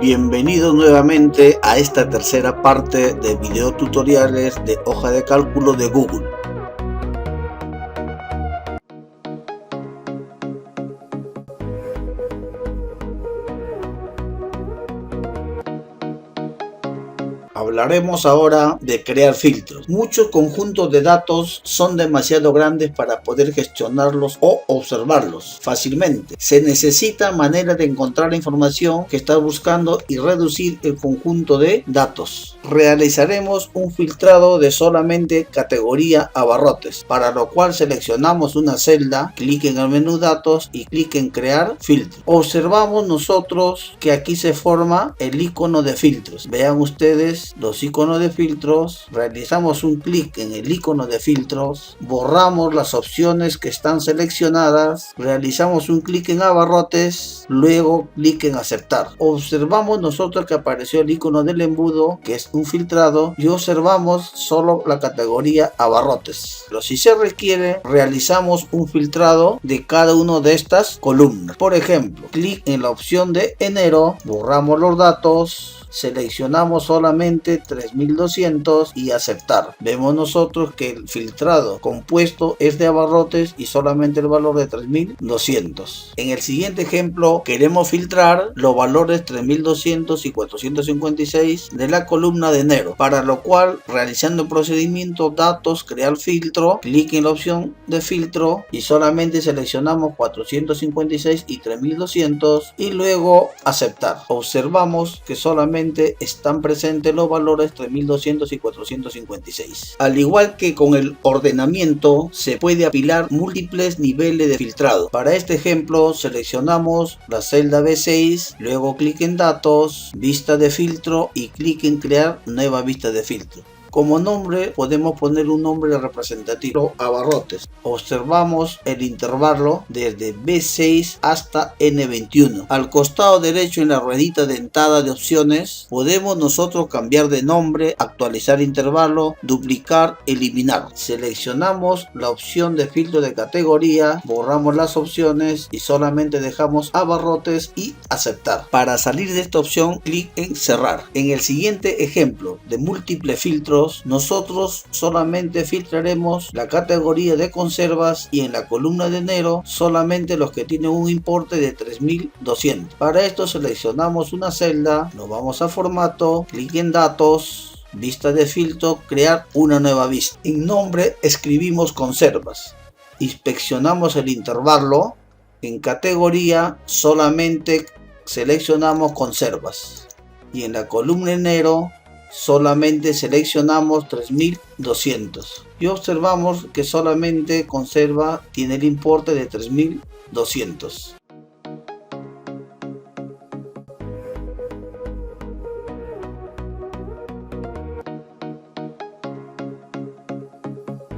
Bienvenido nuevamente a esta tercera parte de videotutoriales de hoja de cálculo de Google. Hablaremos ahora de crear filtros. Muchos conjuntos de datos son demasiado grandes para poder gestionarlos o observarlos fácilmente. Se necesita manera de encontrar la información que estás buscando y reducir el conjunto de datos. Realizaremos un filtrado de solamente categoría abarrotes, para lo cual seleccionamos una celda, clic en el menú datos y clic en crear filtro. Observamos nosotros que aquí se forma el icono de filtros. Vean ustedes los iconos de filtros. Realizamos un clic en el icono de filtros, borramos las opciones que están seleccionadas, realizamos un clic en abarrotes, luego clic en aceptar. Observamos nosotros que apareció el icono del embudo, que es un filtrado, y observamos solo la categoría abarrotes. Pero si se requiere, realizamos un filtrado de cada una de estas columnas. Por ejemplo, clic en la opción de enero, borramos los datos, seleccionamos solamente 3200 y aceptar. Vemos nosotros que el filtrado compuesto es de abarrotes y solamente el valor de 3200. En el siguiente ejemplo queremos filtrar los valores 3200 y 456 de la columna de enero, para lo cual, realizando el procedimiento datos, crear filtro, clic en la opción de filtro y solamente seleccionamos 456 y 3200 y luego aceptar. Observamos que solamente están presentes los valores 3200 y 456. Al igual que con el ordenamiento, se puede apilar múltiples niveles de filtrado. Para este ejemplo seleccionamos la celda B6, luego clic en datos, vista de filtro y clic en crear nueva vista de filtro. Como nombre podemos poner un nombre representativo abarrotes. Observamos el intervalo desde B6 hasta N21. Al costado derecho en la ruedita dentada de opciones podemos nosotros cambiar de nombre, actualizar intervalo, duplicar, eliminar. Seleccionamos la opción de filtro de categoría, borramos las opciones y solamente dejamos abarrotes y aceptar. Para salir de esta opción, clic en cerrar. En el siguiente ejemplo de múltiples filtros, nosotros solamente filtraremos la categoría de conservas y en la columna de enero solamente los que tienen un importe de 3200. Para esto seleccionamos una celda, nos vamos a formato, clic en datos, vista de filtro, crear una nueva vista. En nombre escribimos conservas, inspeccionamos el intervalo, en categoría solamente seleccionamos conservas y en la columna enero solamente seleccionamos 3200 y observamos que solamente conserva tiene el importe de 3200.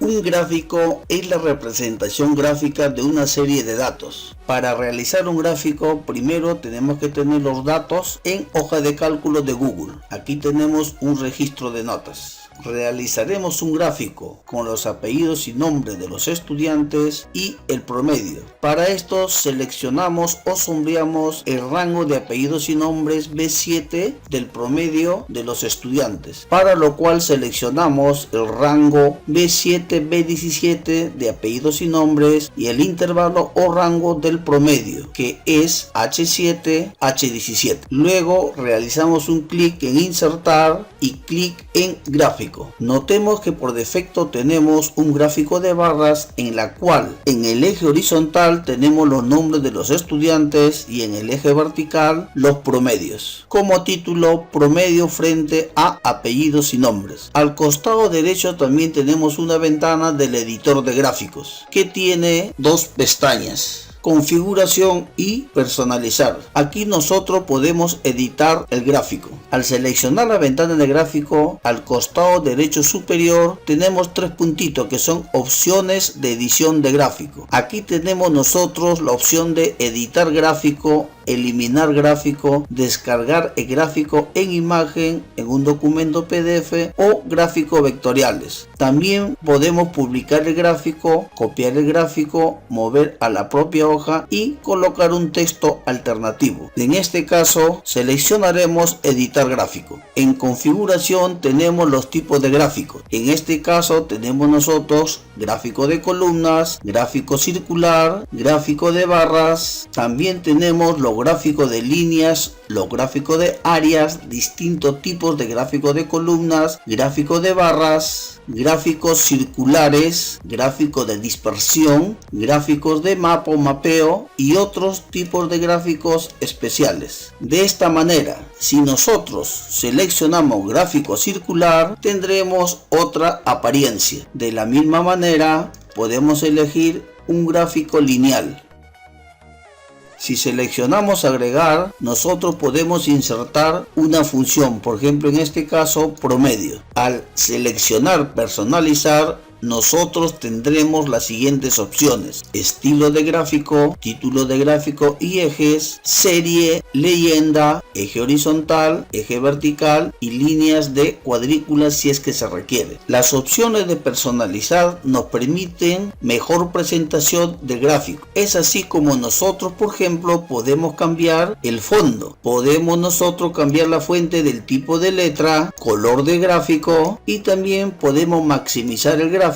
Un gráfico es la representación gráfica de una serie de datos. Para realizar un gráfico, primero tenemos que tener los datos en hoja de cálculo de Google. Aquí tenemos un registro de notas. Realizaremos un gráfico con los apellidos y nombres de los estudiantes y el promedio. Para esto seleccionamos o sombreamos el rango de apellidos y nombres B7 del promedio de los estudiantes, para lo cual seleccionamos el rango B7, B17 de apellidos y nombres y el intervalo o rango del promedio, que es H7, H17. Luego realizamos un clic en insertar y clic en gráfico. Notemos que por defecto tenemos un gráfico de barras en la cual en el eje horizontal tenemos los nombres de los estudiantes y en el eje vertical los promedios. Como título, promedio frente a apellidos y nombres. Al costado derecho también tenemos una ventana del editor de gráficos que tiene dos pestañas: configuración y personalizar. Aquí nosotros podemos editar el gráfico. Al seleccionar la ventana de gráfico, al costado derecho superior tenemos tres puntitos que son opciones de edición de gráfico. Aquí tenemos nosotros la opción de editar gráfico eliminar gráfico, descargar el gráfico en imagen en un documento PDF o gráficos vectoriales. También podemos publicar el gráfico, copiar el gráfico, mover a la propia hoja y colocar un texto alternativo. En este caso seleccionaremos editar gráfico. En configuración tenemos los tipos de gráficos. En este caso tenemos nosotros gráfico de columnas, gráfico circular, gráfico de barras. También tenemos los gráficos de líneas, los gráficos de áreas, distintos tipos de gráficos de columnas, gráficos de barras, gráficos circulares, gráficos de dispersión, gráficos de mapa o mapeo y otros tipos de gráficos especiales. De esta manera, si nosotros seleccionamos gráfico circular, tendremos otra apariencia. De la misma manera, podemos elegir un gráfico lineal. Si seleccionamos agregar, nosotros podemos insertar una función, por ejemplo en este caso promedio. Al seleccionar personalizar, nosotros tendremos las siguientes opciones: estilo de gráfico, título de gráfico y ejes, serie, leyenda, eje horizontal, eje vertical y líneas de cuadrículas si es que se requiere. Las opciones de personalizar nos permiten mejor presentación del gráfico. Es así como nosotros, por ejemplo, podemos cambiar el fondo, podemos nosotros cambiar la fuente del tipo de letra, color de gráfico y también podemos maximizar el gráfico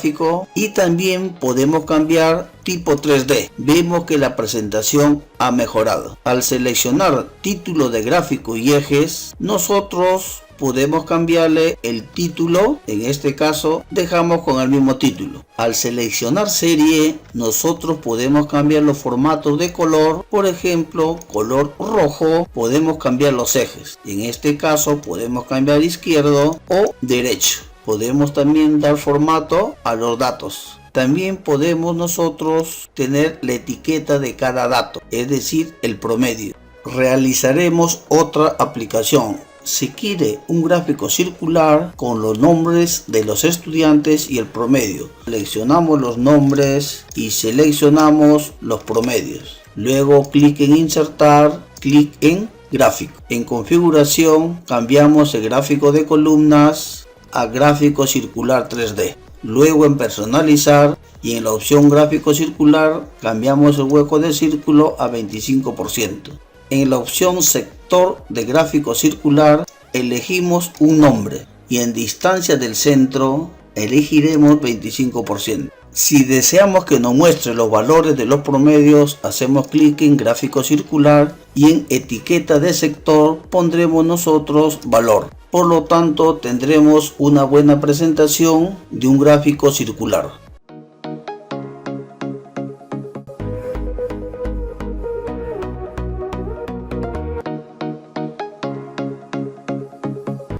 y también podemos cambiar tipo 3D. Vemos que la presentación ha mejorado. Al seleccionar título de gráfico y ejes, nosotros podemos cambiarle el título. En este caso dejamos con el mismo título. Al seleccionar serie, nosotros podemos cambiar los formatos de color. Por ejemplo, color rojo, podemos cambiar los ejes. En este caso podemos cambiar izquierdo o derecho. Podemos también dar formato a los datos. También podemos nosotros tener la etiqueta de cada dato, es decir, el promedio. Realizaremos otra aplicación. Se quiere un gráfico circular con los nombres de los estudiantes y el promedio. Seleccionamos los nombres y seleccionamos los promedios. Luego clic en insertar, clic en gráfico. En configuración cambiamos el gráfico de columnas a gráfico circular 3D. Luego en personalizar y en la opción gráfico circular cambiamos el hueco de círculo a 25%. En la opción sector de gráfico circular elegimos un nombre y en distancia del centro elegiremos 25%. Si deseamos que nos muestre los valores de los promedios, hacemos clic en gráfico circular y en etiqueta de sector pondremos nosotros valor. Por lo tanto, tendremos una buena presentación de un gráfico circular.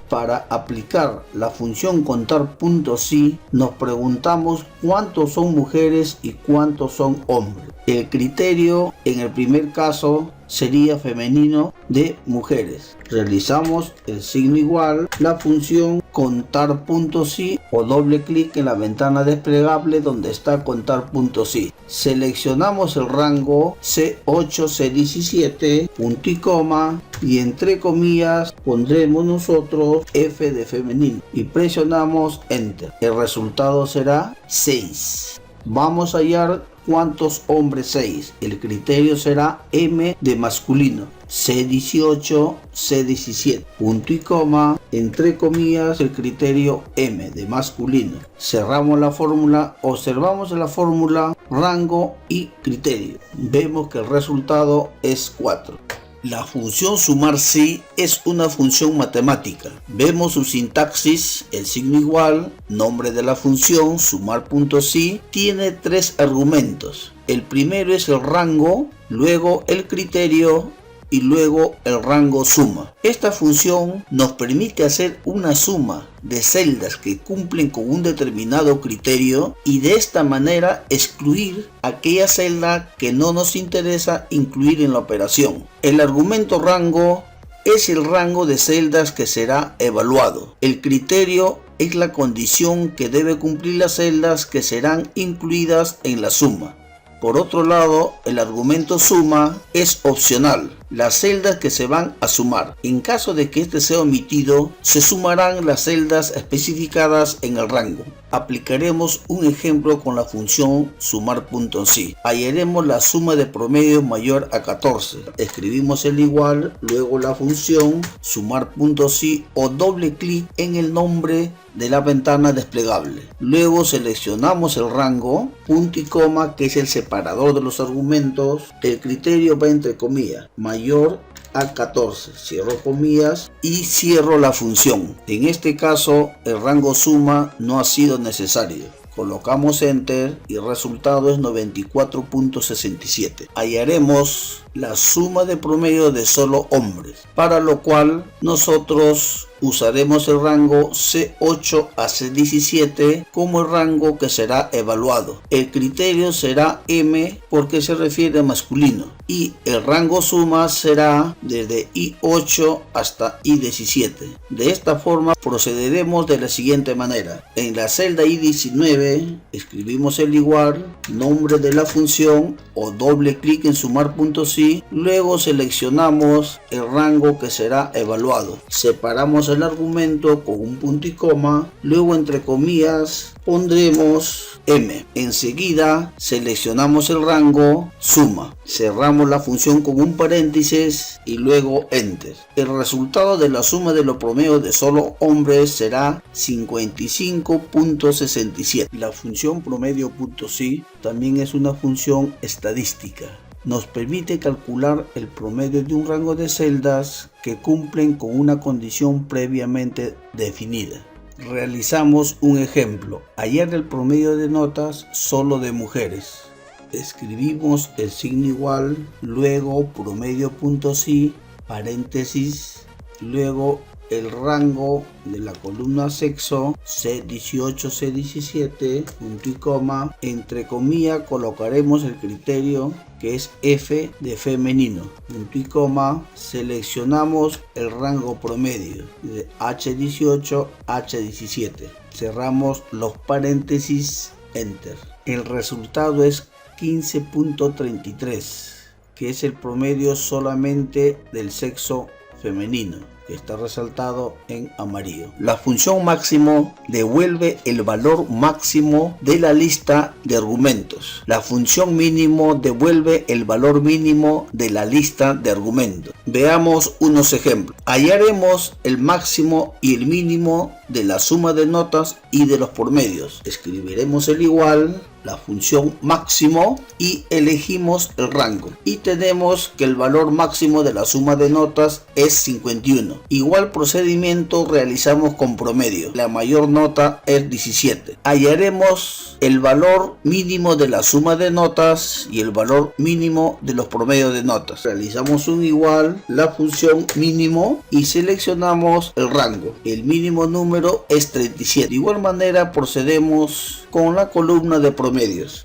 Para aplicar la función contar puntos sí, nos preguntamos cuántos son mujeres y cuántos son hombres. El criterio en el primer caso sería femenino de mujeres. Realizamos el signo igual, la función contar puntos sí o doble clic en la ventana desplegable donde está contar puntos sí. Seleccionamos el rango C8, C17, punto y coma y entre comillas pondremos nosotros F de femenino y presionamos enter. El resultado será 6. Vamos a hallar cuántos hombres 6. El criterio será M de masculino. C18, C17, punto y coma, entre comillas, el criterio M de masculino. Cerramos la fórmula, observamos en la fórmula rango y criterio. Vemos que el resultado es 4. La función sumar sí es una función matemática. Vemos su sintaxis, el signo igual, nombre de la función, sumar puntos sí, tiene 3 argumentos. El primero es el rango, luego el criterio y luego el rango suma. Esta función nos permite hacer una suma de celdas que cumplen con un determinado criterio y de esta manera excluir aquella celda que no nos interesa incluir en la operación. El argumento rango es el rango de celdas que será evaluado. El criterio es la condición que debe cumplir las celdas que serán incluidas en la suma. Por otro lado, el argumento suma es opcional. las celdas que se van a sumar. En caso de que este sea omitido, se sumarán las celdas especificadas en el rango. Aplicaremos un ejemplo con la función sumar.si. Hallaremos la suma de promedio mayor a 14. Escribimos el igual, luego la función sumar.si o doble clic en el nombre de la ventana desplegable. Luego seleccionamos el rango, punto y coma, que es el separador de los argumentos. El criterio va entre comillas, mayor a 14, cierro comillas y cierro la función. En este caso el rango suma no ha sido necesario. Colocamos enter y el resultado es 94.67. Hallaremos la suma de promedio de solo hombres, para lo cual nosotros usaremos el rango C8 a C17 como el rango que será evaluado. El criterio será M porque se refiere a masculino y el rango suma será desde I8 hasta I17. De esta forma procederemos de la siguiente manera. En la celda I19 escribimos el igual, nombre de la función o doble clic en sumar.si, luego seleccionamos el rango que será evaluado. Separamos el argumento con un punto y coma, luego entre comillas pondremos M. Enseguida seleccionamos el rango suma, cerramos la función con un paréntesis y luego enter. El resultado de la suma de los promedios de solo hombres será 55.67. La función promedio.si también es una función estadística. Nos permite calcular el promedio de un rango de celdas que cumplen con una condición previamente definida. Realizamos un ejemplo. Hallar el promedio de notas solo de mujeres. Escribimos el signo igual, luego promedio.si, paréntesis, luego el rango de la columna sexo, C18, C17, punto y coma, entre comillas colocaremos el criterio que es F de femenino, punto y coma, seleccionamos el rango promedio de H18, H17, cerramos los paréntesis, enter. El resultado es 15.33, que es el promedio solamente del sexo femenino, que está resaltado en amarillo. La función máximo devuelve el valor máximo de la lista de argumentos. La función mínimo devuelve el valor mínimo de la lista de argumentos. Veamos unos ejemplos. Hallaremos el máximo y el mínimo de la suma de notas y de los promedios. Escribiremos el igual, la función máximo y elegimos el rango. Y tenemos que el valor máximo de la suma de notas es 51. Igual procedimiento realizamos con promedio. La mayor nota es 17. Hallaremos el valor mínimo de la suma de notas y el valor mínimo de los promedios de notas. Realizamos un igual, la función mínimo y seleccionamos el rango. El mínimo número es 37. De igual manera procedemos con la columna de promedios.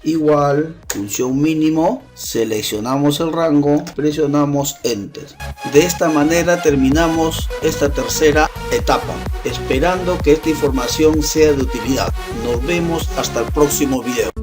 Igual, función mínimo, seleccionamos el rango, presionamos enter. De esta manera terminamos esta tercera etapa, esperando que esta información sea de utilidad. Nos vemos hasta el próximo video.